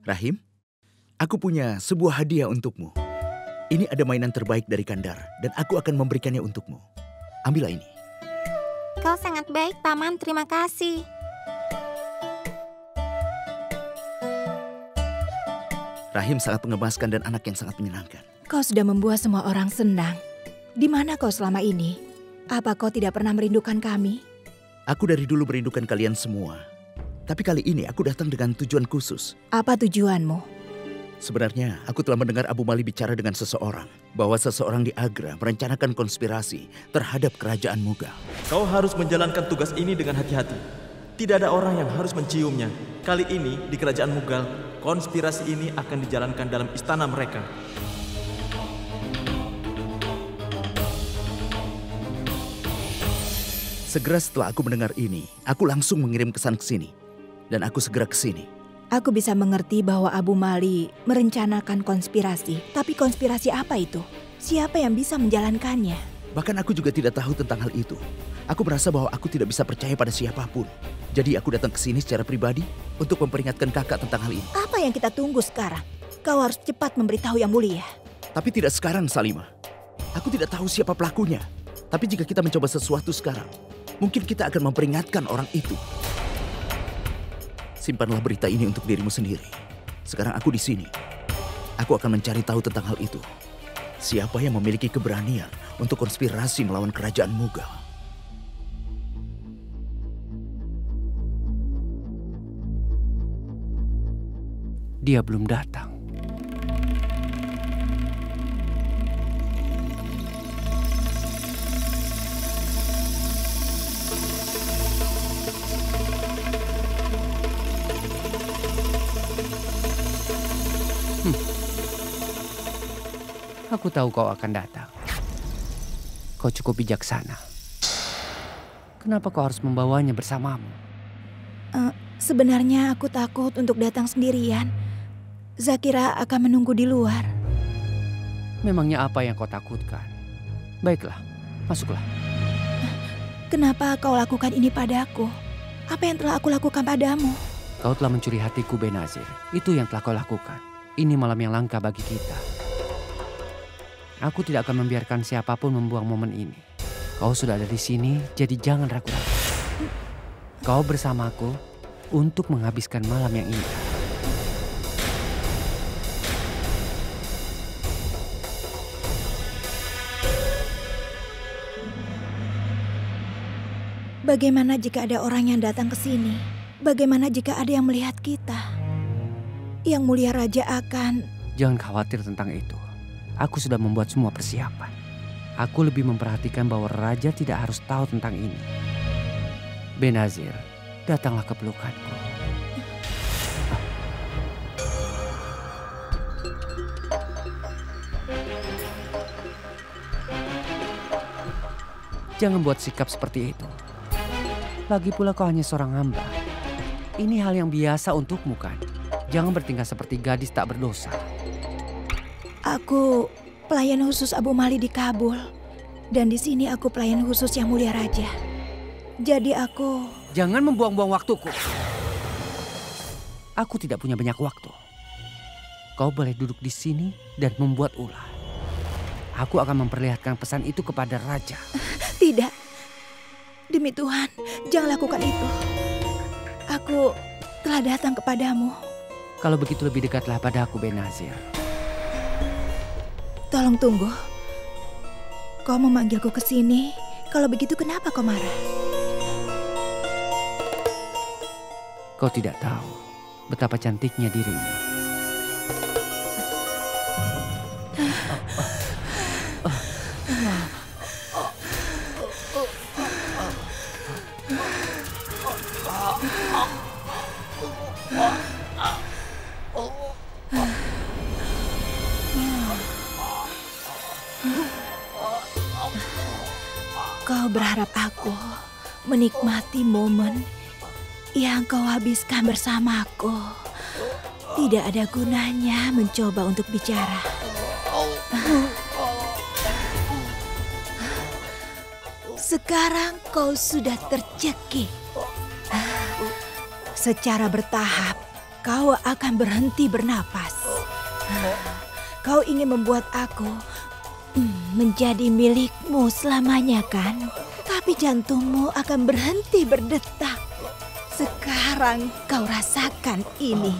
Rahim, aku punya sebuah hadiah untukmu. Ini ada mainan terbaik dari Kandar dan aku akan memberikannya untukmu. Ambillah ini. Kau sangat baik, Paman. Terima kasih. Rahim sangat mengemaskan dan anak yang sangat menyenangkan. Kau sudah membuat semua orang senang. Di mana kau selama ini? Apa kau tidak pernah merindukan kami? Aku dari dulu merindukan kalian semua. Tapi kali ini aku datang dengan tujuan khusus. Apa tujuanmu? Sebenarnya aku telah mendengar Abu Mali bicara dengan seseorang. Bahwa seseorang di Agra merencanakan konspirasi terhadap kerajaan Mughal. Kau harus menjalankan tugas ini dengan hati-hati. Tidak ada orang yang harus menciumnya. Kali ini di kerajaan Mughal, konspirasi ini akan dijalankan dalam istana mereka. Segera setelah aku mendengar ini, aku langsung mengirim pesan ke sini. Dan aku segera ke sini. Aku bisa mengerti bahwa Abu Mali merencanakan konspirasi. Tapi konspirasi apa itu? Siapa yang bisa menjalankannya? Bahkan aku juga tidak tahu tentang hal itu. Aku merasa bahwa aku tidak bisa percaya pada siapapun. Jadi aku datang ke sini secara pribadi untuk memperingatkan kakak tentang hal ini. Apa yang kita tunggu sekarang? Kau harus cepat memberitahu Yang Mulia. Tapi tidak sekarang, Salimah. Aku tidak tahu siapa pelakunya. Tapi jika kita mencoba sesuatu sekarang, mungkin kita akan memperingatkan orang itu. Simpanlah berita ini untuk dirimu sendiri. Sekarang aku di sini. Aku akan mencari tahu tentang hal itu. Siapa yang memiliki keberanian untuk konspirasi melawan kerajaan Mughal? Dia belum datang. Aku tahu kau akan datang. Kau cukup bijaksana. Kenapa kau harus membawanya bersamamu? Sebenarnya aku takut untuk datang sendirian. Zakira akan menunggu di luar. Memangnya apa yang kau takutkan? Baiklah, masuklah. Kenapa kau lakukan ini padaku? Apa yang telah aku lakukan padamu? Kau telah mencuri hatiku, Benazir. Itu yang telah kau lakukan. Ini malam yang langka bagi kita. Aku tidak akan membiarkan siapapun membuang momen ini. Kau sudah ada di sini, jadi jangan ragu-ragu. Kau bersamaku untuk menghabiskan malam yang indah. Bagaimana jika ada orang yang datang ke sini? Bagaimana jika ada yang melihat kita? Yang Mulia Raja akan... Jangan khawatir tentang itu. Aku sudah membuat semua persiapan. Aku lebih memperhatikan bahwa Raja tidak harus tahu tentang ini. Benazir, datanglah ke pelukanku. Jangan buat sikap seperti itu. Lagi pula kau hanya seorang hamba. Ini hal yang biasa untukmu kan? Jangan bertingkah seperti gadis tak berdosa. Aku pelayan khusus Abu Mali di Kabul. Dan di sini aku pelayan khusus Yang Mulia Raja. Jadi aku... Jangan membuang-buang waktuku. Aku tidak punya banyak waktu. Kau boleh duduk di sini dan membuat ulah. Aku akan memperlihatkan pesan itu kepada Raja. Tidak. Demi Tuhan, jangan lakukan itu. Aku telah datang kepadamu. Kalau begitu lebih dekatlah padaku, Benazir. Tolong tunggu. Kau memanggilku ke sini. Kalau begitu kenapa kau marah? Kau tidak tahu betapa cantiknya dirimu. Kau berharap aku menikmati momen yang kau habiskan bersamaku. Tidak ada gunanya mencoba untuk bicara. Sekarang kau sudah tercekik. Secara bertahap, kau akan berhenti bernapas. Kau ingin membuat aku menjadi milikmu selamanya kan? Tapi jantungmu akan berhenti berdetak. Sekarang kau rasakan ini.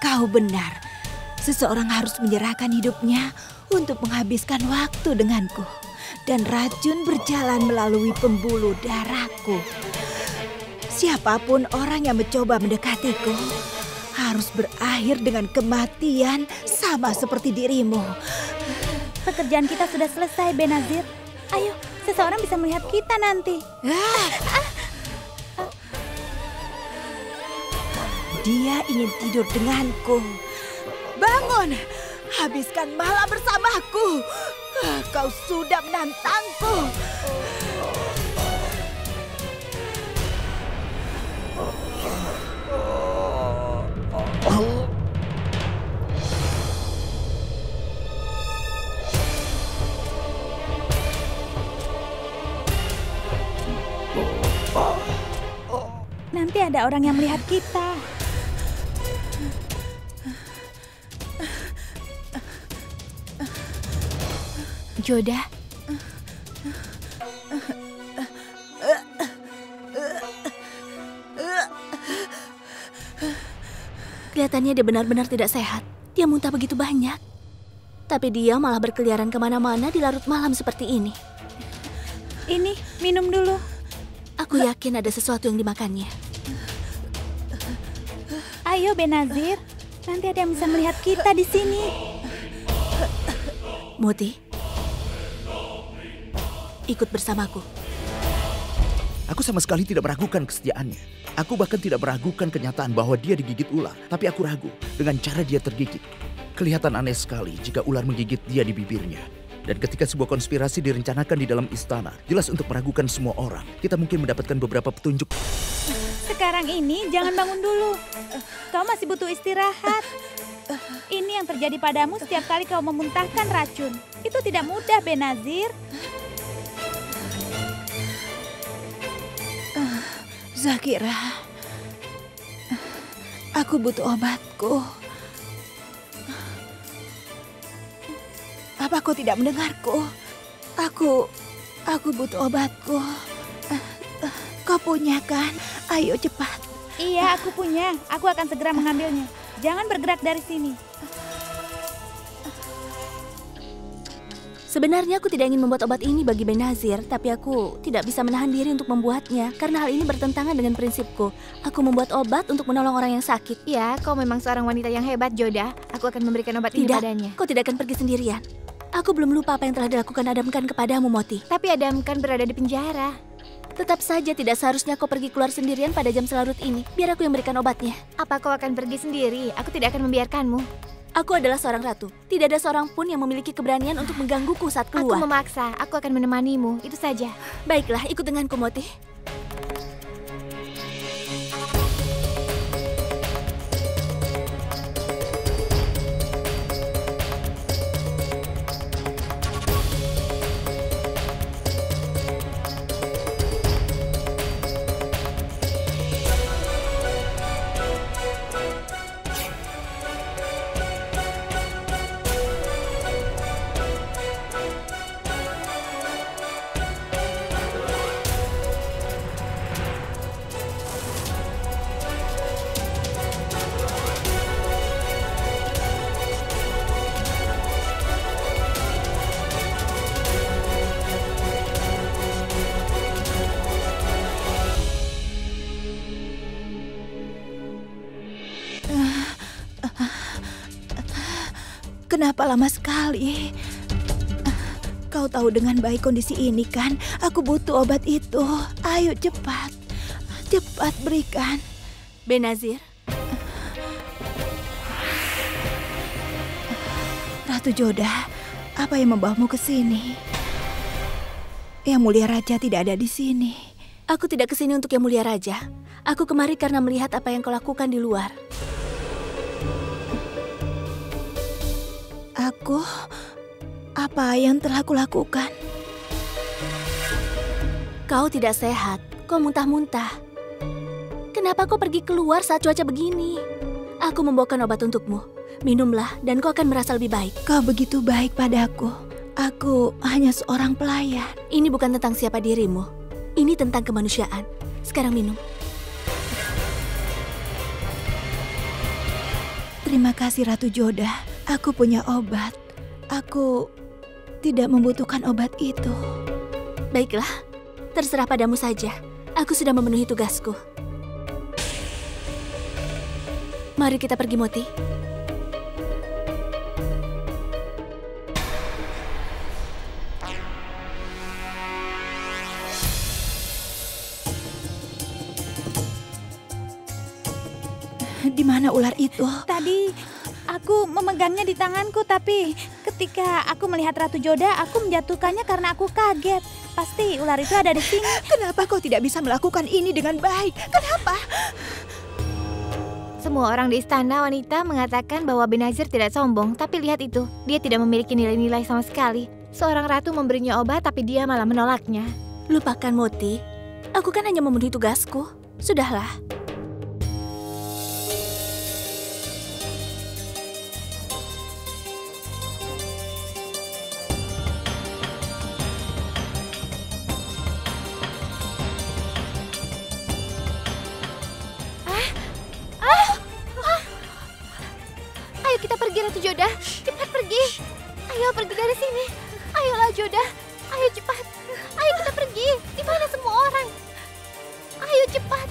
Kau benar. Seseorang harus menyerahkan hidupnya untuk menghabiskan waktu denganku. Dan racun berjalan melalui pembuluh darahku. Siapapun orang yang mencoba mendekatiku harus berakhir dengan kematian sama seperti dirimu. Pekerjaan kita sudah selesai, Benazir. Ayo, seseorang bisa melihat kita nanti. Dia ingin tidur denganku. Bangun, habiskan malam bersamaku. Kau sudah menantangku. Nanti ada orang yang melihat kita. Joda, kelihatannya dia benar-benar tidak sehat. Dia muntah begitu banyak. Tapi dia malah berkeliaran kemana-mana di larut malam seperti ini. Ini, minum dulu. Aku yakin ada sesuatu yang dimakannya. Ayo, Benazir. Nanti ada yang bisa melihat kita di sini. Moti, ikut bersamaku. Aku sama sekali tidak meragukan kesetiaannya. Aku bahkan tidak meragukan kenyataan bahwa dia digigit ular. Tapi aku ragu dengan cara dia tergigit. Kelihatan aneh sekali jika ular menggigit dia di bibirnya. Dan ketika sebuah konspirasi direncanakan di dalam istana, jelas untuk meragukan semua orang, kita mungkin mendapatkan beberapa petunjuk. Sekarang ini jangan bangun dulu. Kau masih butuh istirahat. Ini yang terjadi padamu setiap kali kau memuntahkan racun. Itu tidak mudah, Benazir. Zakira, aku butuh obatku. Apa kau tidak mendengarku? Aku butuh obatku. Kau punya kan? Ayo cepat. Iya, aku punya. Aku akan segera mengambilnya. Jangan bergerak dari sini. Sebenarnya aku tidak ingin membuat obat ini bagi Benazir, tapi aku tidak bisa menahan diri untuk membuatnya karena hal ini bertentangan dengan prinsipku. Aku membuat obat untuk menolong orang yang sakit. Ya, kau memang seorang wanita yang hebat, Joda. Aku akan memberikan obat ini padanya. Kau tidak akan pergi sendirian. Aku belum lupa apa yang telah dilakukan Adamkan kepadamu, Moti. Tapi Adamkan berada di penjara. Tetap saja tidak seharusnya kau pergi keluar sendirian pada jam selarut ini. Biar aku yang berikan obatnya. Apa kau akan pergi sendiri? Aku tidak akan membiarkanmu. Aku adalah seorang ratu. Tidak ada seorang pun yang memiliki keberanian untuk menggangguku saat keluar. Aku memaksa. Aku akan menemanimu. Itu saja. Baiklah, ikut denganku, Moti. Kenapa lama sekali? Kau tahu dengan baik kondisi ini kan? Aku butuh obat itu. Ayo cepat. Cepat berikan. Benazir. Ratu Joda, apa yang membawamu ke sini? Yang Mulia Raja tidak ada di sini. Aku tidak ke sini untuk Yang Mulia Raja. Aku kemari karena melihat apa yang kau lakukan di luar. Apa yang telah kulakukan? Kau tidak sehat, kau muntah-muntah. Kenapa kau pergi keluar saat cuaca begini? Aku membawakan obat untukmu. Minumlah dan kau akan merasa lebih baik. Kau begitu baik padaku. Aku hanya seorang pelayan. Ini bukan tentang siapa dirimu. Ini tentang kemanusiaan. Sekarang minum. Terima kasih Ratu Joda. Aku punya obat. Aku tidak membutuhkan obat itu. Baiklah, terserah padamu saja. Aku sudah memenuhi tugasku. Mari kita pergi, Moti. Di mana ular itu? Tadi aku memegangnya di tanganku, tapi ketika aku melihat Ratu Joda, aku menjatuhkannya karena aku kaget. Pasti ular itu ada di sini. Kenapa kau tidak bisa melakukan ini dengan baik? Kenapa? Semua orang di istana wanita mengatakan bahwa Benazir tidak sombong, tapi lihat itu, dia tidak memiliki nilai-nilai sama sekali. Seorang ratu memberinya obat, tapi dia malah menolaknya. Lupakan, Moti. Aku kan hanya memenuhi tugasku. Sudahlah. Ayo kita pergi, Ratu Joda. Cepat pergi. Ayo pergi dari sini. Ayolah Joda. Ayo cepat. Ayo kita pergi. Di mana semua orang? Ayo cepat.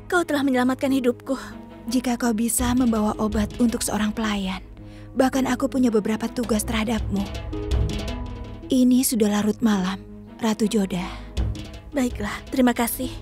Kau telah menyelamatkan hidupku. Jika kau bisa membawa obat untuk seorang pelayan, bahkan aku punya beberapa tugas terhadapmu. Ini sudah larut malam, Ratu Joda. Baiklah, terima kasih.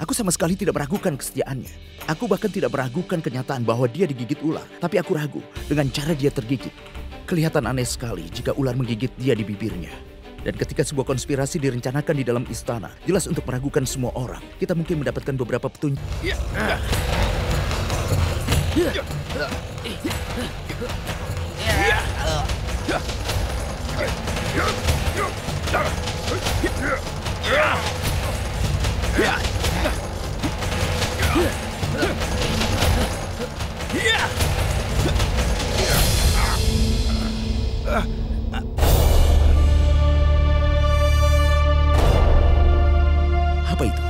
Aku sama sekali tidak meragukan kesetiaannya. Aku bahkan tidak meragukan kenyataan bahwa dia digigit ular. Tapi aku ragu dengan cara dia tergigit. Kelihatan aneh sekali jika ular menggigit dia di bibirnya. Dan ketika sebuah konspirasi direncanakan di dalam istana, jelas untuk meragukan semua orang, kita mungkin mendapatkan beberapa petunjuk. Apa itu?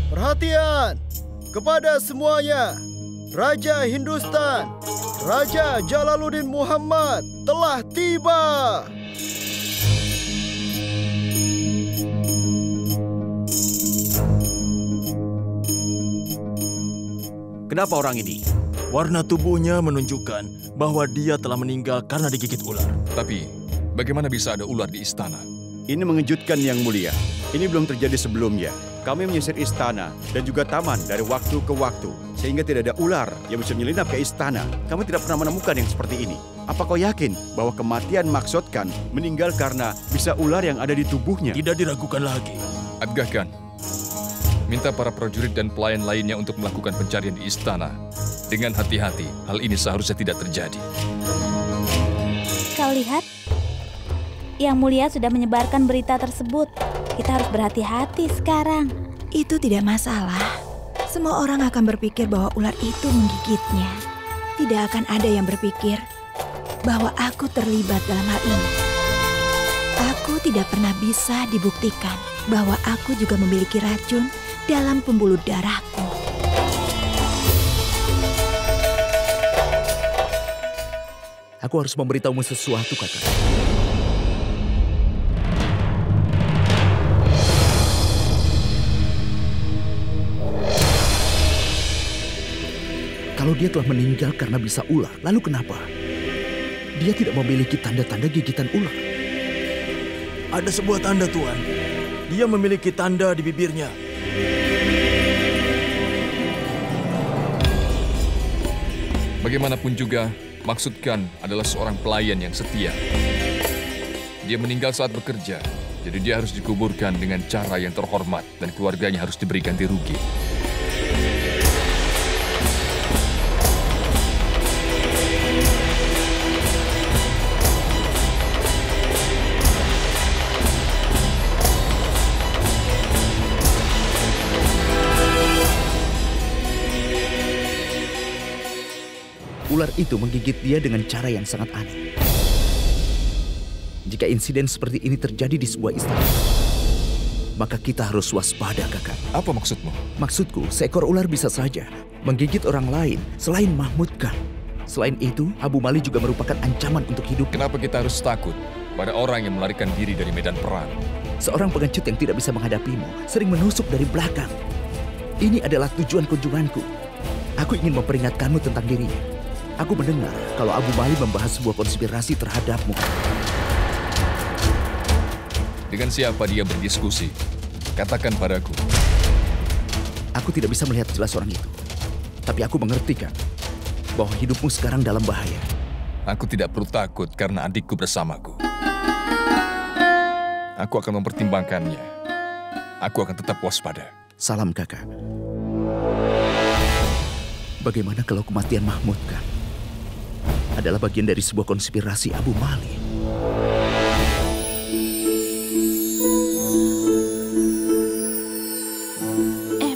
Perhatian kepada semuanya. Raja Hindustan, Raja Jalaluddin Muhammad telah tiba. Kenapa orang ini? Warna tubuhnya menunjukkan bahwa dia telah meninggal karena digigit ular. Tapi, bagaimana bisa ada ular di istana? Ini mengejutkan, Yang Mulia. Ini belum terjadi sebelumnya. kami menyisir istana dan juga taman dari waktu ke waktu, sehingga tidak ada ular yang bisa menyelinap ke istana. Kami tidak pernah menemukan yang seperti ini. Apa kau yakin bahwa kematian maksudkan meninggal karena bisa ular yang ada di tubuhnya? Tidak diragukan lagi. Adgah Khan, minta para prajurit dan pelayan lainnya untuk melakukan pencarian di istana. Dengan hati-hati, hal ini seharusnya tidak terjadi. Kau lihat, Yang Mulia sudah menyebarkan berita tersebut. Kita harus berhati-hati sekarang. Itu tidak masalah. Semua orang akan berpikir bahwa ular itu menggigitnya. Tidak akan ada yang berpikir bahwa aku terlibat dalam hal ini. Aku tidak pernah bisa dibuktikan bahwa aku juga memiliki racun dalam pembuluh darahku. Aku harus memberitahumu sesuatu, Kakak. Kalau dia telah meninggal karena bisa ular, lalu kenapa dia tidak memiliki tanda-tanda gigitan ular? Ada sebuah tanda, Tuan. Dia memiliki tanda di bibirnya. Bagaimanapun juga, Maksud Khan adalah seorang pelayan yang setia. Dia meninggal saat bekerja, jadi dia harus dikuburkan dengan cara yang terhormat dan keluarganya harus diberi ganti rugi. Ular itu menggigit dia dengan cara yang sangat aneh. Jika insiden seperti ini terjadi di sebuah istana, maka kita harus waspada, Kakak. Apa maksudmu? Maksudku, seekor ular bisa saja menggigit orang lain selain Mahmud Khan. Selain itu, Abu Mali juga merupakan ancaman untuk hidup. Kenapa kita harus takut pada orang yang melarikan diri dari medan perang? Seorang pengecut yang tidak bisa menghadapimu sering menusuk dari belakang. Ini adalah tujuan kunjunganku. Aku ingin memperingatkanmu tentang dirinya. Aku mendengar kalau Abu Mali membahas sebuah konspirasi terhadapmu. Dengan siapa dia berdiskusi? Katakan padaku. Aku tidak bisa melihat jelas orang itu. Tapi aku mengerti, Kak, bahwa hidupmu sekarang dalam bahaya. Aku tidak perlu takut karena adikku bersamaku. Aku akan mempertimbangkannya. Aku akan tetap waspada. Salam, Kakak. Bagaimana kalau kematian Mahmud Khan adalah bagian dari sebuah konspirasi Abu Mali?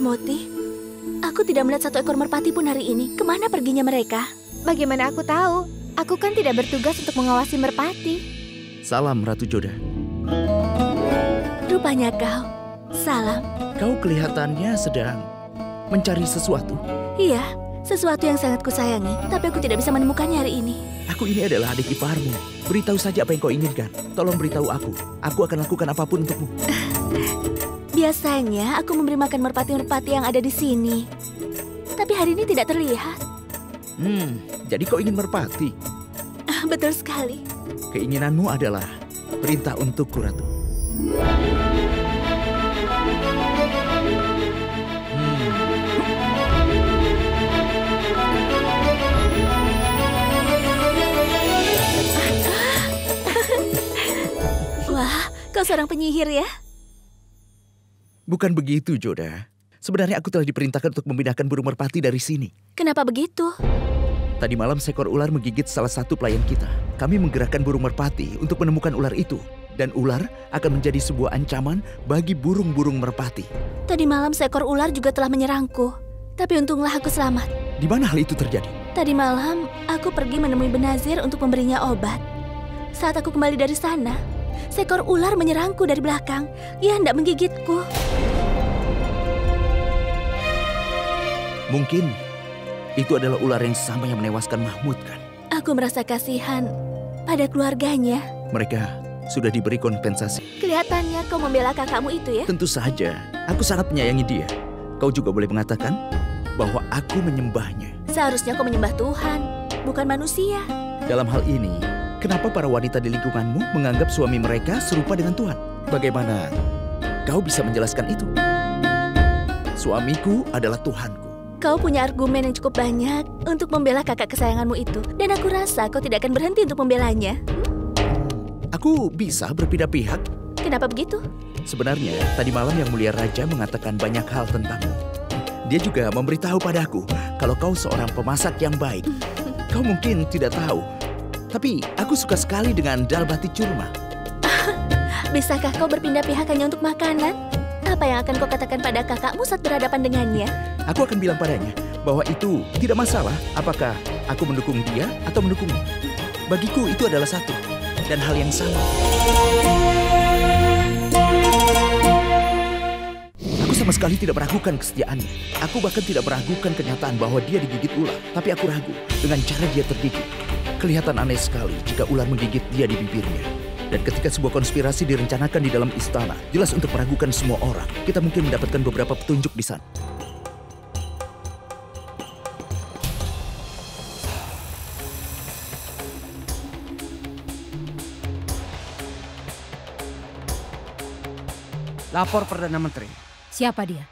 Moti, aku tidak melihat satu ekor merpati pun hari ini. Kemana perginya mereka? Bagaimana aku tahu? Aku kan tidak bertugas untuk mengawasi merpati. Salam, Ratu Joda. Rupanya kau. Salam. Kau kelihatannya sedang mencari sesuatu. Iya, sesuatu yang sangat kusayangi, tapi aku tidak bisa menemukannya hari ini. Aku ini adalah adik iparmu. Beritahu saja apa yang kau inginkan. Tolong beritahu aku. Aku akan lakukan apapun untukmu. Biasanya aku memberi makan merpati-merpati yang ada di sini. Tapi hari ini tidak terlihat. Jadi kau ingin merpati? Betul sekali. Keinginanmu adalah perintah untukku, Ratu. Wah, kau seorang penyihir ya? Bukan begitu, Joda. Sebenarnya aku telah diperintahkan untuk memindahkan burung merpati dari sini. Kenapa begitu? Tadi malam seekor ular menggigit salah satu pelayan kita. Kami menggerakkan burung merpati untuk menemukan ular itu. Dan ular akan menjadi sebuah ancaman bagi burung-burung merpati. Tadi malam seekor ular juga telah menyerangku. Tapi untunglah aku selamat. Di mana hal itu terjadi? Tadi malam aku pergi menemui Benazir untuk memberinya obat. Saat aku kembali dari sana, seekor ular menyerangku dari belakang. Ia hendak menggigitku. Mungkin itu adalah ular yang sama yang menewaskan Mahmud Khan. Aku merasa kasihan pada keluarganya. Mereka sudah diberi kompensasi. Kelihatannya kau membela kakakmu itu ya? Tentu saja, aku sangat menyayangi dia. Kau juga boleh mengatakan bahwa aku menyembahnya. Seharusnya kau menyembah Tuhan, bukan manusia. Dalam hal ini, kenapa para wanita di lingkunganmu menganggap suami mereka serupa dengan Tuhan? Bagaimana kau bisa menjelaskan itu? Suamiku adalah Tuhanku. Kau punya argumen yang cukup banyak untuk membela kakak kesayanganmu itu. Dan aku rasa kau tidak akan berhenti untuk membelanya. Aku bisa berpindah pihak. Kenapa begitu? Sebenarnya, tadi malam Yang Mulia Raja mengatakan banyak hal tentangmu. Dia juga memberitahu padaku kalau kau seorang pemasak yang baik. Kau mungkin tidak tahu, tapi aku suka sekali dengan dal bati curma. Bisakah kau berpindah pihak hanya untuk makanan? Apa yang akan kau katakan pada kakakmu saat berhadapan dengannya? Aku akan bilang padanya bahwa itu tidak masalah apakah aku mendukung dia atau mendukungmu. Bagiku itu adalah satu dan hal yang sama. Aku sama sekali tidak meragukan kesetiaannya. Aku bahkan tidak meragukan kenyataan bahwa dia digigit ular. Tapi aku ragu dengan cara dia tergigit. Kelihatan aneh sekali jika ular menggigit dia di bibirnya. Dan ketika sebuah konspirasi direncanakan di dalam istana, jelas untuk meragukan semua orang, kita mungkin mendapatkan beberapa petunjuk di sana. Lapor Perdana Menteri. Siapa dia?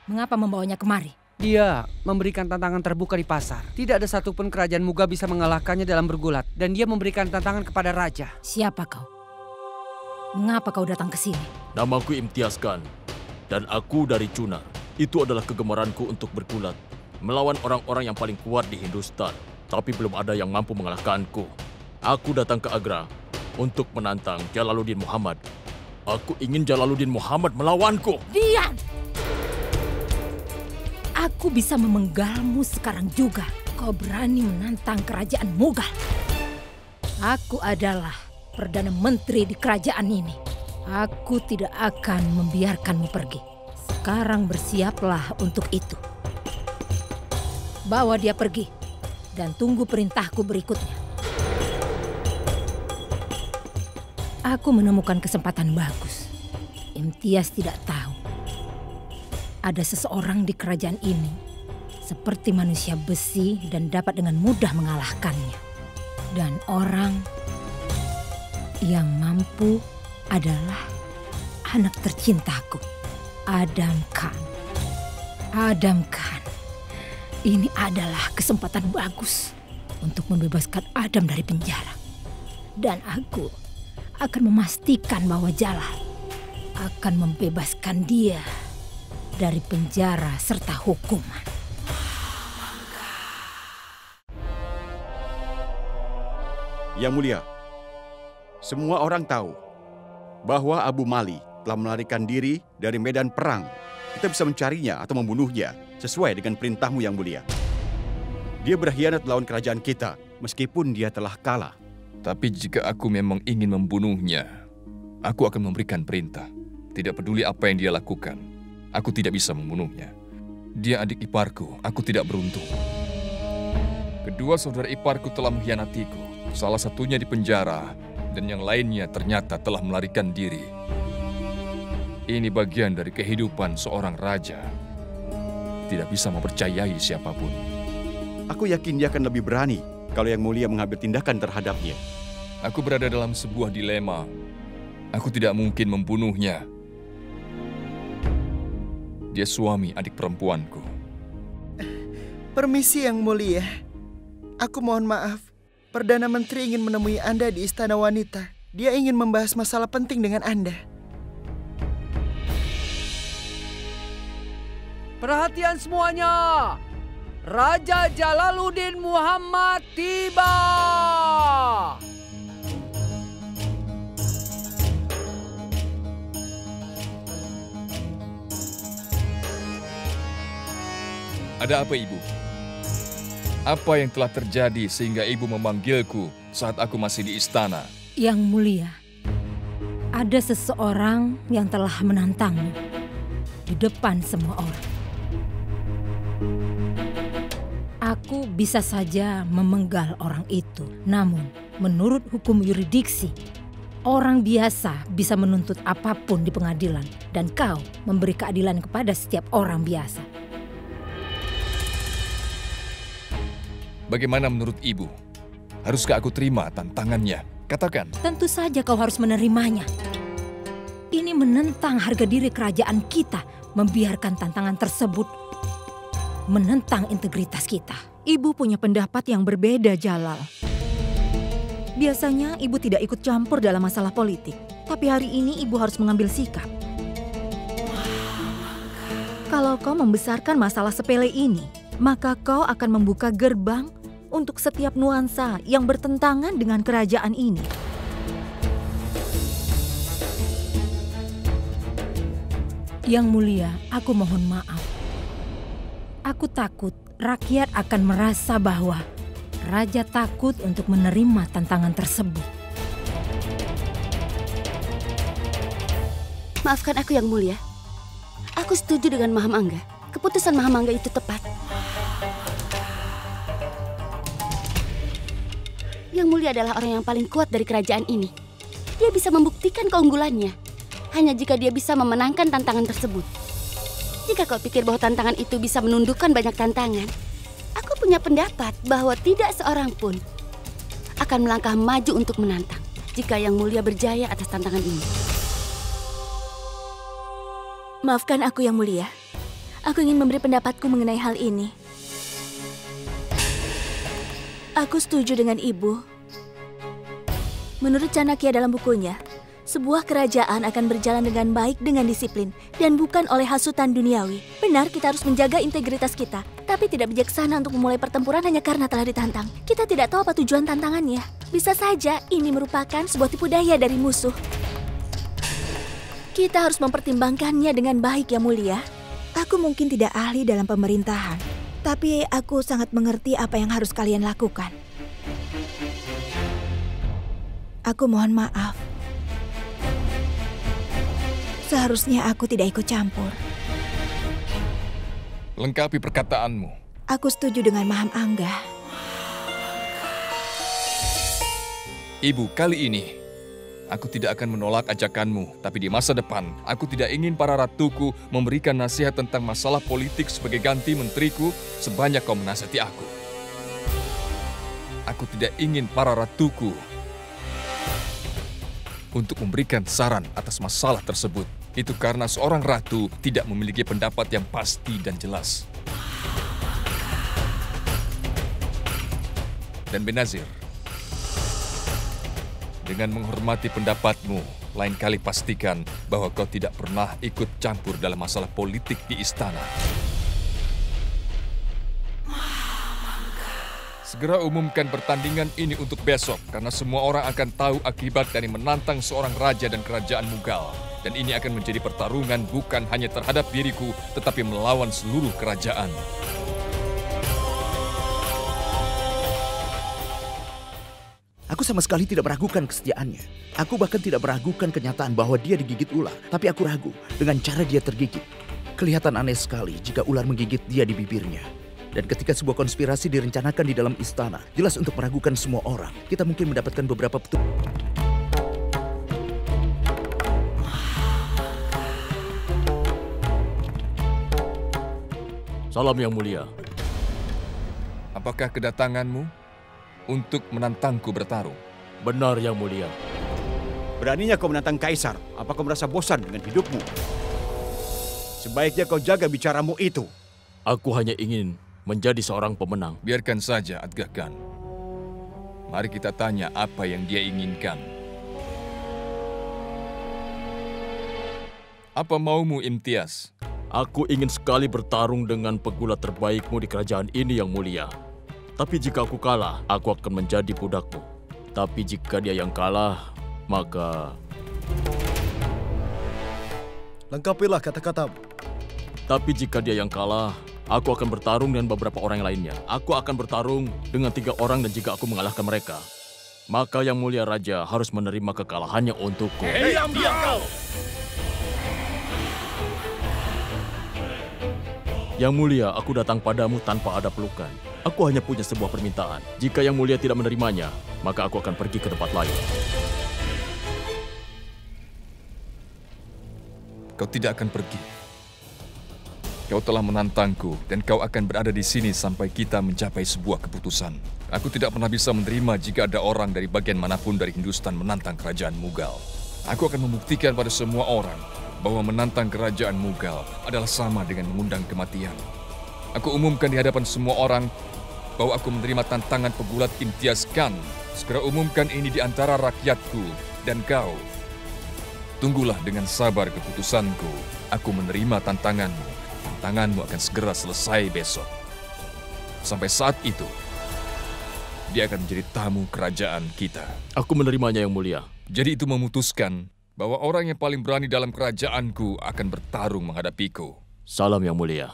Mengapa membawanya kemari? Dia memberikan tantangan terbuka di pasar. Tidak ada satupun kerajaan Mughal bisa mengalahkannya dalam bergulat. Dan dia memberikan tantangan kepada raja. Siapa kau? Mengapa kau datang ke sini? Namaku Imtiaz Khan. Dan aku dari Chunar. Itu adalah kegemaranku untuk bergulat. Melawan orang-orang yang paling kuat di Hindustan. Tapi belum ada yang mampu mengalahkanku. Aku datang ke Agra untuk menantang Jalaluddin Muhammad. Aku ingin Jalaluddin Muhammad melawanku. Diam! Aku bisa memenggalmu sekarang juga. Kau berani menantang kerajaan Mughal. Aku adalah Perdana Menteri di kerajaan ini. Aku tidak akan membiarkanmu pergi. Sekarang bersiaplah untuk itu. Bawa dia pergi dan tunggu perintahku berikutnya. Aku menemukan kesempatan bagus. Imtiaz tidak tahu. Ada seseorang di kerajaan ini seperti manusia besi dan dapat dengan mudah mengalahkannya. Dan orang yang mampu adalah anak tercintaku, Adam Khan. Adam Khan, ini adalah kesempatan bagus untuk membebaskan Adam dari penjara. Dan aku akan memastikan bahwa Jalal akan membebaskan dia dari penjara serta hukuman. Yang Mulia, semua orang tahu bahwa Abu Mali telah melarikan diri dari medan perang. Kita bisa mencarinya atau membunuhnya sesuai dengan perintahmu Yang Mulia. Dia berkhianat melawan kerajaan kita meskipun dia telah kalah. Tapi jika aku memang ingin membunuhnya, aku akan memberikan perintah. Tidak peduli apa yang dia lakukan, aku tidak bisa membunuhnya. Dia adik iparku, aku tidak beruntung. Kedua saudara iparku telah mengkhianatiku. Salah satunya di penjara, dan yang lainnya ternyata telah melarikan diri. Ini bagian dari kehidupan seorang raja. Tidak bisa mempercayai siapapun. Aku yakin dia akan lebih berani kalau Yang Mulia mengambil tindakan terhadapnya. Aku berada dalam sebuah dilema. Aku tidak mungkin membunuhnya. Dia suami adik perempuanku. Permisi Yang Mulia. Aku mohon maaf. Perdana Menteri ingin menemui Anda di Istana Wanita. Dia ingin membahas masalah penting dengan Anda. Perhatian semuanya. Raja Jalaluddin Muhammad tiba. Ada apa, Ibu? Apa yang telah terjadi sehingga Ibu memanggilku saat aku masih di istana? Yang Mulia, ada seseorang yang telah menantangmu di depan semua orang. Aku bisa saja memenggal orang itu. Namun, menurut hukum yuridiksi, orang biasa bisa menuntut apapun di pengadilan. Dan kau memberi keadilan kepada setiap orang biasa. Bagaimana menurut Ibu? Haruskah aku terima tantangannya? Katakan. Tentu saja kau harus menerimanya. Ini menentang harga diri kerajaan kita. membiarkan tantangan tersebut menentang integritas kita. Ibu punya pendapat yang berbeda, Jalal. Biasanya ibu tidak ikut campur dalam masalah politik. Tapi hari ini ibu harus mengambil sikap. Kalau kau membesarkan masalah sepele ini, maka kau akan membuka gerbang untuk setiap nuansa yang bertentangan dengan kerajaan ini. Yang mulia, aku mohon maaf. Aku takut rakyat akan merasa bahwa raja takut untuk menerima tantangan tersebut. Maafkan aku, Yang Mulia. Aku setuju dengan Mahamangga. Keputusan Mahamangga itu tepat. Yang Mulia adalah orang yang paling kuat dari kerajaan ini. Dia bisa membuktikan keunggulannya. Hanya jika dia bisa memenangkan tantangan tersebut. Jika kau pikir bahwa tantangan itu bisa menundukkan banyak tantangan, aku punya pendapat bahwa tidak seorang pun akan melangkah maju untuk menantang jika Yang Mulia berjaya atas tantangan ini. Maafkan aku, Yang Mulia. Aku ingin memberi pendapatku mengenai hal ini. Aku setuju dengan Ibu. Menurut Chanakya dalam bukunya, sebuah kerajaan akan berjalan dengan baik dengan disiplin dan bukan oleh hasutan duniawi. Benar, kita harus menjaga integritas kita, tapi tidak bijaksana untuk memulai pertempuran hanya karena telah ditantang. Kita tidak tahu apa tujuan tantangannya. Bisa saja ini merupakan sebuah tipu daya dari musuh. Kita harus mempertimbangkannya dengan baik, Yang Mulia. Aku mungkin tidak ahli dalam pemerintahan, tapi aku sangat mengerti apa yang harus kalian lakukan. Aku mohon maaf. Seharusnya aku tidak ikut campur. Lengkapi perkataanmu. Aku setuju dengan Mahamangga. Ibu, kali ini aku tidak akan menolak ajakanmu, tapi di masa depan aku tidak ingin para ratuku memberikan nasihat tentang masalah politik sebagai ganti menteriku sebanyak kau menasihati aku. Aku tidak ingin para ratuku untuk memberikan saran atas masalah tersebut. Itu karena seorang ratu tidak memiliki pendapat yang pasti dan jelas. Dan Benazir, dengan menghormati pendapatmu, lain kali pastikan bahwa kau tidak pernah ikut campur dalam masalah politik di istana. Segera umumkan pertandingan ini untuk besok, karena semua orang akan tahu akibat dari menantang seorang raja dan kerajaan Mughal. Dan ini akan menjadi pertarungan bukan hanya terhadap diriku, tetapi melawan seluruh kerajaan. Aku sama sekali tidak meragukan kesetiaannya. Aku bahkan tidak meragukan kenyataan bahwa dia digigit ular. Tapi aku ragu dengan cara dia tergigit. Kelihatan aneh sekali jika ular menggigit dia di bibirnya. Dan ketika sebuah konspirasi direncanakan di dalam istana, jelas untuk meragukan semua orang, kita mungkin mendapatkan beberapa petunjuk. Salam Yang Mulia. Apakah kedatanganmu untuk menantangku bertarung? Benar, Yang Mulia. Beraninya kau menantang Kaisar? Apa kau merasa bosan dengan hidupmu? Sebaiknya kau jaga bicaramu itu. Aku hanya ingin menjadi seorang pemenang. Biarkan saja, Atgah Khan. Mari kita tanya apa yang dia inginkan. Apa maumu, Imtiaz? Aku ingin sekali bertarung dengan pegulat terbaikmu di kerajaan ini, Yang Mulia. Tapi jika aku kalah, aku akan menjadi budakmu. Tapi jika dia yang kalah, maka... Lengkapilah kata-katamu. Tapi jika dia yang kalah, aku akan bertarung dengan beberapa orang lainnya. Aku akan bertarung dengan 3 orang dan jika aku mengalahkan mereka, maka Yang Mulia Raja harus menerima kekalahannya untukku. Diam kau! Yang Mulia, aku datang padamu tanpa ada pelukan. Aku hanya punya sebuah permintaan. Jika Yang Mulia tidak menerimanya, maka aku akan pergi ke tempat lain. Kau tidak akan pergi. Kau telah menantangku dan kau akan berada di sini sampai kita mencapai sebuah keputusan. Aku tidak pernah bisa menerima jika ada orang dari bagian manapun dari Hindustan menantang kerajaan Mughal. Aku akan membuktikan pada semua orang bahwa menantang kerajaan Mughal adalah sama dengan mengundang kematian. Aku umumkan di hadapan semua orang bahwa aku menerima tantangan pegulat Imtiaz Khan. Segera umumkan ini di antara rakyatku dan kau. Tunggulah dengan sabar keputusanku. Aku menerima tantanganmu. Tantanganmu akan segera selesai besok. Sampai saat itu, dia akan menjadi tamu kerajaan kita. Aku menerimanya, Yang Mulia. Jadi itu memutuskan bahwa orang yang paling berani dalam kerajaanku akan bertarung menghadapiku. Salam, Yang Mulia.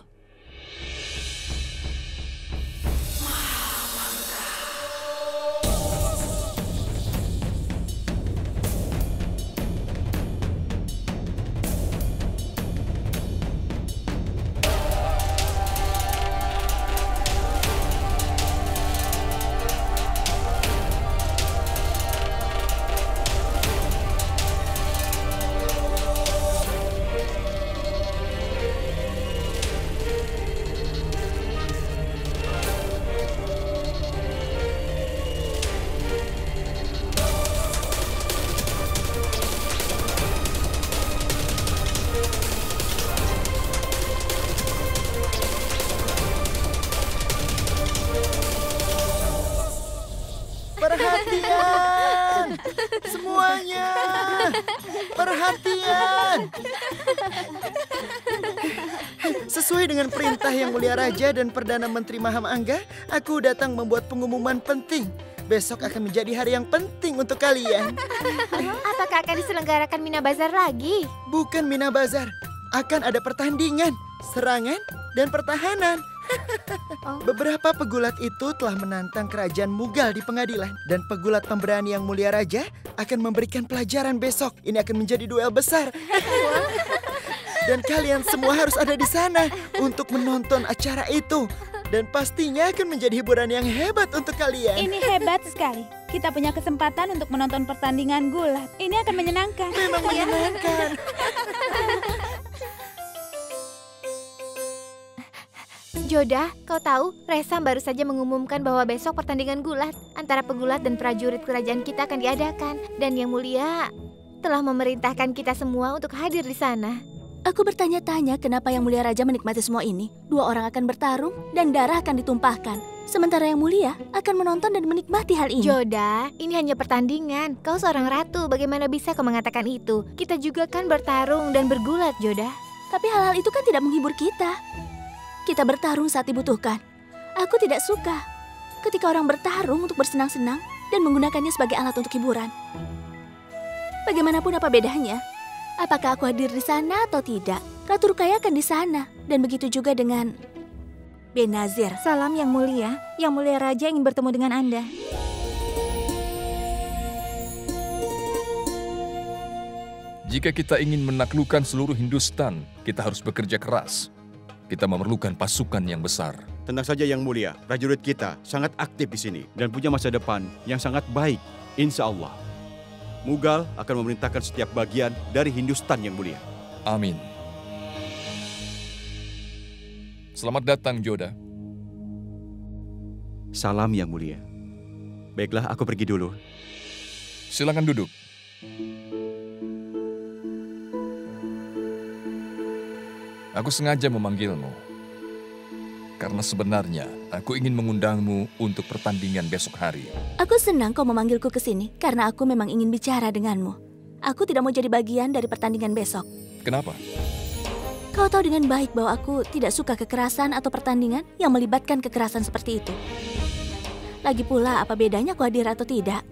Perhatian! Semuanya! Perhatian! Sesuai dengan perintah Yang Mulia Raja dan Perdana Menteri Maham Angga, aku datang membuat pengumuman penting. Besok akan menjadi hari yang penting untuk kalian. Apakah akan diselenggarakan Mina Bazar lagi? Bukan Mina Bazar, akan ada pertandingan, serangan, dan pertahanan. Beberapa pegulat itu telah menantang kerajaan Mughal di pengadilan. Dan pegulat pemberani Yang Mulia Raja akan memberikan pelajaran besok. Ini akan menjadi duel besar. Dan kalian semua harus ada di sana untuk menonton acara itu. Dan pastinya akan menjadi hiburan yang hebat untuk kalian. Ini hebat sekali. Kita punya kesempatan untuk menonton pertandingan gulat. Ini akan menyenangkan. Memang menyenangkan. Jodah, kau tahu, Resam baru saja mengumumkan bahwa besok pertandingan gulat antara pegulat dan prajurit kerajaan kita akan diadakan. Dan Yang Mulia telah memerintahkan kita semua untuk hadir di sana. Aku bertanya-tanya kenapa Yang Mulia Raja menikmati semua ini. 2 orang akan bertarung dan darah akan ditumpahkan. Sementara Yang Mulia akan menonton dan menikmati hal ini. Jodah, ini hanya pertandingan. Kau seorang ratu, bagaimana bisa kau mengatakan itu? Kita juga kan bertarung dan bergulat, Jodah. Tapi hal-hal itu kan tidak menghibur kita. Kita bertarung saat dibutuhkan. Aku tidak suka ketika orang bertarung untuk bersenang-senang dan menggunakannya sebagai alat untuk hiburan. Bagaimanapun apa bedanya? Apakah aku hadir di sana atau tidak? Ratu Ruqayyah akan di sana. Dan begitu juga dengan Benazir. Salam Yang Mulia. Yang Mulia Raja ingin bertemu dengan Anda. Jika kita ingin menaklukkan seluruh Hindustan, kita harus bekerja keras. Kita memerlukan pasukan yang besar. Tenang saja Yang Mulia, prajurit kita sangat aktif di sini dan punya masa depan yang sangat baik, insya Allah. Mughal akan memerintahkan setiap bagian dari Hindustan Yang Mulia. Amin. Selamat datang, Jodah. Salam Yang Mulia. Baiklah, aku pergi dulu. Silakan duduk. Aku sengaja memanggilmu. Karena sebenarnya aku ingin mengundangmu untuk pertandingan besok hari. Aku senang kau memanggilku ke sini karena aku memang ingin bicara denganmu. Aku tidak mau jadi bagian dari pertandingan besok. Kenapa? Kau tahu dengan baik bahwa aku tidak suka kekerasan atau pertandingan yang melibatkan kekerasan seperti itu. Lagi pula apa bedanya aku hadir atau tidak?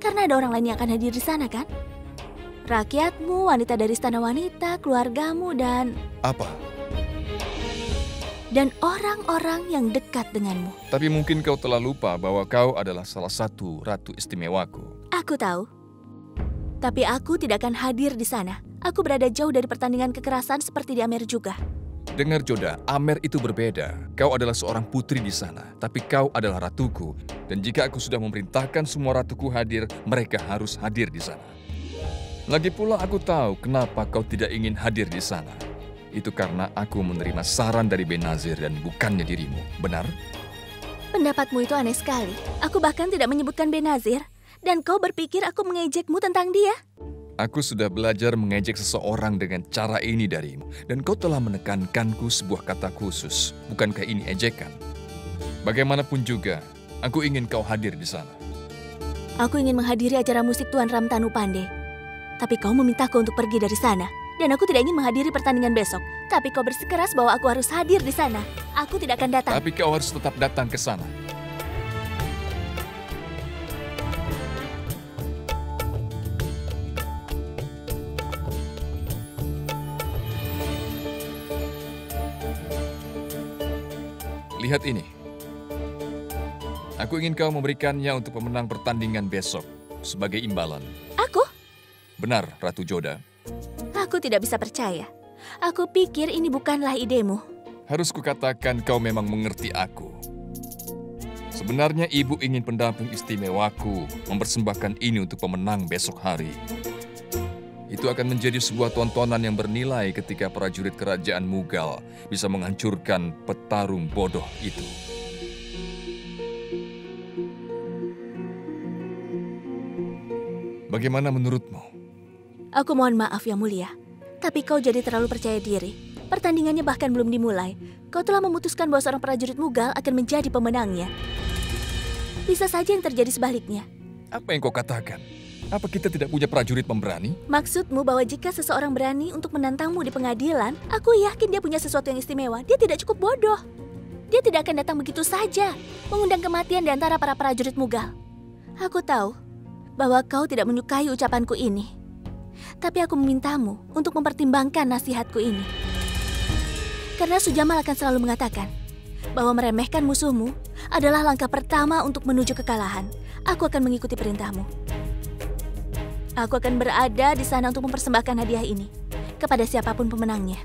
Karena ada orang lain yang akan hadir di sana kan? Rakyatmu, wanita dari istana wanita, keluargamu, dan... Apa? Dan orang-orang yang dekat denganmu. Tapi mungkin kau telah lupa bahwa kau adalah salah satu ratu istimewaku. Aku tahu. Tapi aku tidak akan hadir di sana. Aku berada jauh dari pertandingan kekerasan seperti di Amer juga. Dengar Jodah, Amer itu berbeda. Kau adalah seorang putri di sana, tapi kau adalah ratuku. Dan jika aku sudah memerintahkan semua ratuku hadir, mereka harus hadir di sana. Lagi pula aku tahu kenapa kau tidak ingin hadir di sana. Itu karena aku menerima saran dari Benazir dan bukannya dirimu, benar? Pendapatmu itu aneh sekali. Aku bahkan tidak menyebutkan Benazir. Dan kau berpikir aku mengejekmu tentang dia? Aku sudah belajar mengejek seseorang dengan cara ini darimu, dan kau telah menekankanku sebuah kata khusus. Bukankah ini ejekan? Bagaimanapun juga, aku ingin kau hadir di sana. Aku ingin menghadiri acara musik Tuan Ramtanu Pandey. Tapi kau memintaku untuk pergi dari sana. Dan aku tidak ingin menghadiri pertandingan besok. Tapi kau bersikeras bahwa aku harus hadir di sana. Aku tidak akan datang. Tapi kau harus tetap datang ke sana. Lihat ini. Aku ingin kau memberikannya untuk pemenang pertandingan besok sebagai imbalan. Aku? Benar, Ratu Joda. Aku tidak bisa percaya. Aku pikir ini bukanlah idemu. Harus kukatakan kau memang mengerti aku. Sebenarnya ibu ingin pendamping istimewaku mempersembahkan ini untuk pemenang besok hari. Itu akan menjadi sebuah tontonan yang bernilai ketika prajurit kerajaan Mughal bisa menghancurkan petarung bodoh itu. Bagaimana menurutmu? Aku mohon maaf Yang Mulia, tapi kau jadi terlalu percaya diri. Pertandingannya bahkan belum dimulai. Kau telah memutuskan bahwa seorang prajurit Mughal akan menjadi pemenangnya. Bisa saja yang terjadi sebaliknya. Apa yang kau katakan? Apa kita tidak punya prajurit pemberani? Maksudmu bahwa jika seseorang berani untuk menantangmu di pengadilan, aku yakin dia punya sesuatu yang istimewa. Dia tidak cukup bodoh. Dia tidak akan datang begitu saja, mengundang kematian di antara para prajurit Mughal. Aku tahu bahwa kau tidak menyukai ucapanku ini. Tapi aku memintamu untuk mempertimbangkan nasihatku ini. Karena Sujamal akan selalu mengatakan bahwa meremehkan musuhmu adalah langkah pertama untuk menuju kekalahan. Aku akan mengikuti perintahmu. Aku akan berada di sana untuk mempersembahkan hadiah ini kepada siapapun pemenangnya.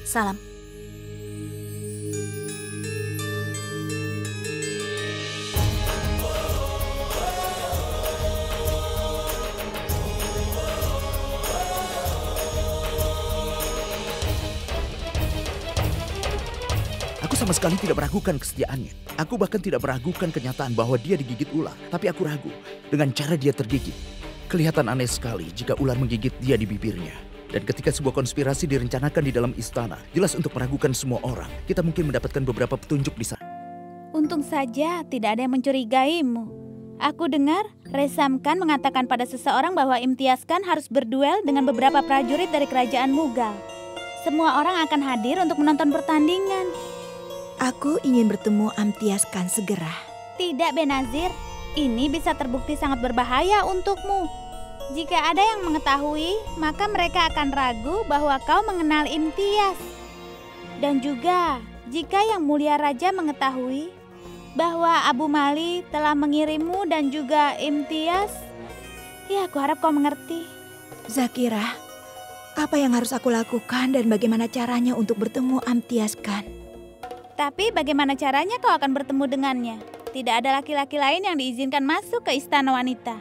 Salam. Sama sekali tidak meragukan kesetiaannya. Aku bahkan tidak meragukan kenyataan bahwa dia digigit ular. Tapi aku ragu dengan cara dia tergigit. Kelihatan aneh sekali jika ular menggigit dia di bibirnya. Dan ketika sebuah konspirasi direncanakan di dalam istana, jelas untuk meragukan semua orang, kita mungkin mendapatkan beberapa petunjuk di sana. Untung saja tidak ada yang mencurigaimu. Aku dengar Resam Khan mengatakan pada seseorang bahwa Imtiaz Khan harus berduel dengan beberapa prajurit dari kerajaan Mughal. Semua orang akan hadir untuk menonton pertandingan. Aku ingin bertemu Imtiaz Khan segera. Tidak, Benazir. Ini bisa terbukti sangat berbahaya untukmu. Jika ada yang mengetahui, maka mereka akan ragu bahwa kau mengenal Imtiaz. Dan juga, jika Yang Mulia Raja mengetahui bahwa Abu Mali telah mengirimmu dan juga Imtiaz, ya aku harap kau mengerti. Zakira, apa yang harus aku lakukan dan bagaimana caranya untuk bertemu Imtiaz Khan? Tapi bagaimana caranya kau akan bertemu dengannya? Tidak ada laki-laki lain yang diizinkan masuk ke istana wanita.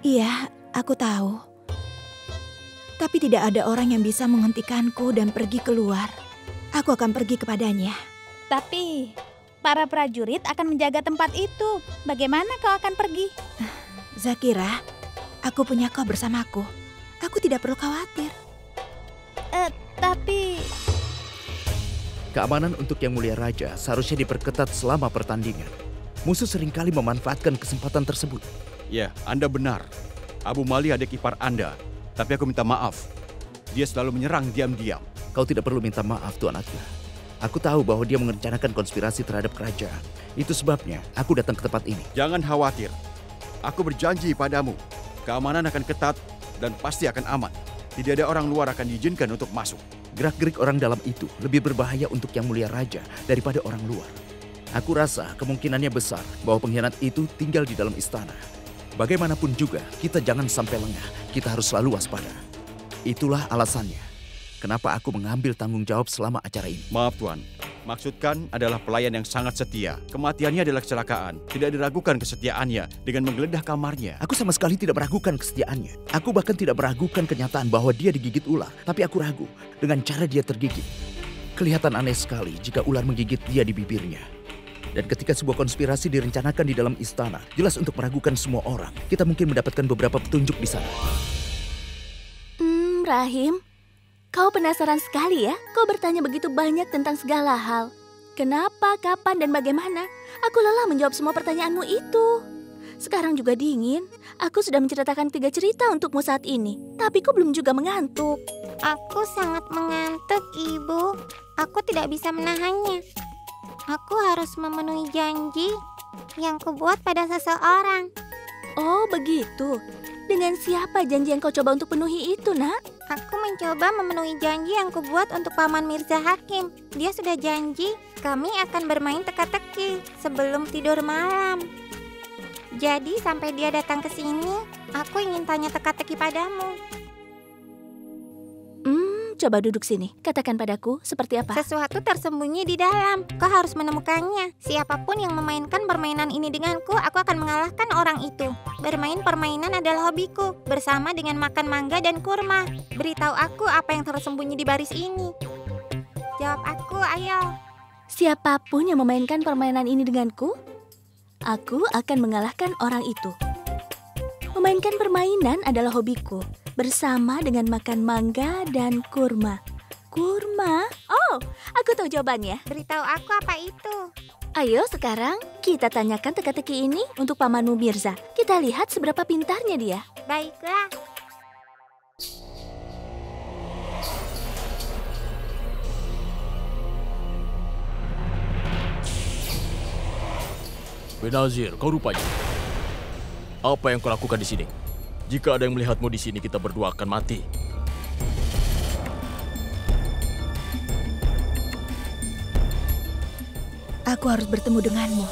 Iya, aku tahu. Tapi tidak ada orang yang bisa menghentikanku dan pergi keluar. Aku akan pergi kepadanya. Tapi para prajurit akan menjaga tempat itu. Bagaimana kau akan pergi? Zakira, aku punya kau bersamaku. Aku tidak perlu khawatir. Tapi... Keamanan untuk Yang Mulia Raja seharusnya diperketat selama pertandingan. Musuh seringkali memanfaatkan kesempatan tersebut. Ya, Anda benar. Abu Mali adik ipar Anda. Tapi aku minta maaf. Dia selalu menyerang diam-diam. Kau tidak perlu minta maaf, Tuan Agha. Aku tahu bahwa dia merencanakan konspirasi terhadap kerajaan. Itu sebabnya aku datang ke tempat ini. Jangan khawatir. Aku berjanji padamu. Keamanan akan ketat dan pasti akan aman. Tidak ada orang luar akan diizinkan untuk masuk. Gerak-gerik orang dalam itu lebih berbahaya untuk Yang Mulia Raja daripada orang luar. Aku rasa kemungkinannya besar bahwa pengkhianat itu tinggal di dalam istana. Bagaimanapun juga, kita jangan sampai lengah. Kita harus selalu waspada. Itulah alasannya kenapa aku mengambil tanggung jawab selama acara ini. Maaf Tuan, maksudkan adalah pelayan yang sangat setia. Kematiannya adalah kecelakaan. Tidak diragukan kesetiaannya dengan menggeledah kamarnya. Aku sama sekali tidak meragukan kesetiaannya. Aku bahkan tidak meragukan kenyataan bahwa dia digigit ular. Tapi aku ragu dengan cara dia tergigit. Kelihatan aneh sekali jika ular menggigit dia di bibirnya. Dan ketika sebuah konspirasi direncanakan di dalam istana, jelas untuk meragukan semua orang, kita mungkin mendapatkan beberapa petunjuk di sana. Rahim, kau penasaran sekali ya? Kau bertanya begitu banyak tentang segala hal. Kenapa, kapan, dan bagaimana? Aku lelah menjawab semua pertanyaanmu itu. Sekarang juga dingin. Aku sudah menceritakan 3 cerita untukmu saat ini. Tapi kau belum juga mengantuk. Aku sangat mengantuk, Ibu. Aku tidak bisa menahannya. Aku harus memenuhi janji yang kubuat pada seseorang. Oh, begitu. Dengan siapa janji yang kau coba untuk penuhi itu, Nak? Aku mencoba memenuhi janji yang kubuat untuk Paman Mirza Hakim. Dia sudah janji kami akan bermain teka-teki sebelum tidur malam. Jadi sampai dia datang ke sini, aku ingin tanya teka-teki padamu. Coba duduk sini. Katakan padaku seperti apa? Sesuatu tersembunyi di dalam. Kau harus menemukannya. Siapapun yang memainkan permainan ini denganku, aku akan mengalahkan orang itu. Bermain permainan adalah hobiku, bersama dengan makan mangga dan kurma. Beritahu aku apa yang tersembunyi di baris ini. Jawab aku, ayo. Siapapun yang memainkan permainan ini denganku, aku akan mengalahkan orang itu. Memainkan permainan adalah hobiku, bersama dengan makan mangga dan kurma. Kurma? Oh, aku tahu jawabannya. Beritahu aku apa itu. Ayo sekarang kita tanyakan teka-teki ini untuk Pamanmu Mirza. Kita lihat seberapa pintarnya dia. Baiklah. Benazir, kau rupanya. Apa yang kau lakukan di sini? Jika ada yang melihatmu di sini, kita berdua akan mati. Aku harus bertemu denganmu.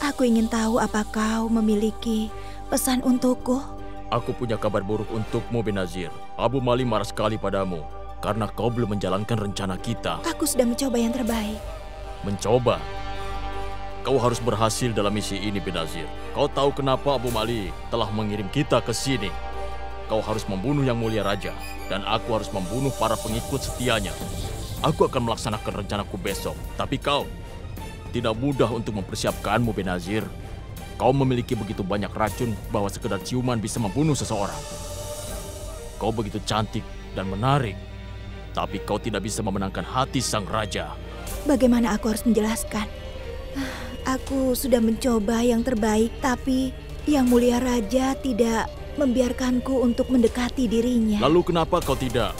Aku ingin tahu apa kau memiliki pesan untukku. Aku punya kabar buruk untukmu, Benazir. Abu Mali marah sekali padamu karena kau belum menjalankan rencana kita. Aku sudah mencoba yang terbaik. Mencoba? Kau harus berhasil dalam misi ini, Benazir. Kau tahu kenapa Abu Mali telah mengirim kita ke sini. Kau harus membunuh Yang Mulia Raja, dan aku harus membunuh para pengikut setianya. Aku akan melaksanakan rencanaku besok, tapi kau tidak mudah untuk mempersiapkanmu, Benazir. Kau memiliki begitu banyak racun bahwa sekedar ciuman bisa membunuh seseorang. Kau begitu cantik dan menarik, tapi kau tidak bisa memenangkan hati sang raja. Bagaimana aku harus menjelaskan? Aku sudah mencoba yang terbaik, tapi Yang Mulia Raja tidak membiarkanku untuk mendekati dirinya. Lalu kenapa kau tidak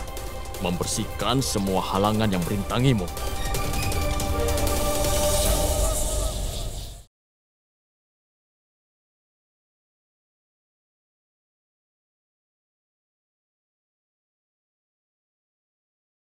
membersihkan semua halangan yang merintangimu?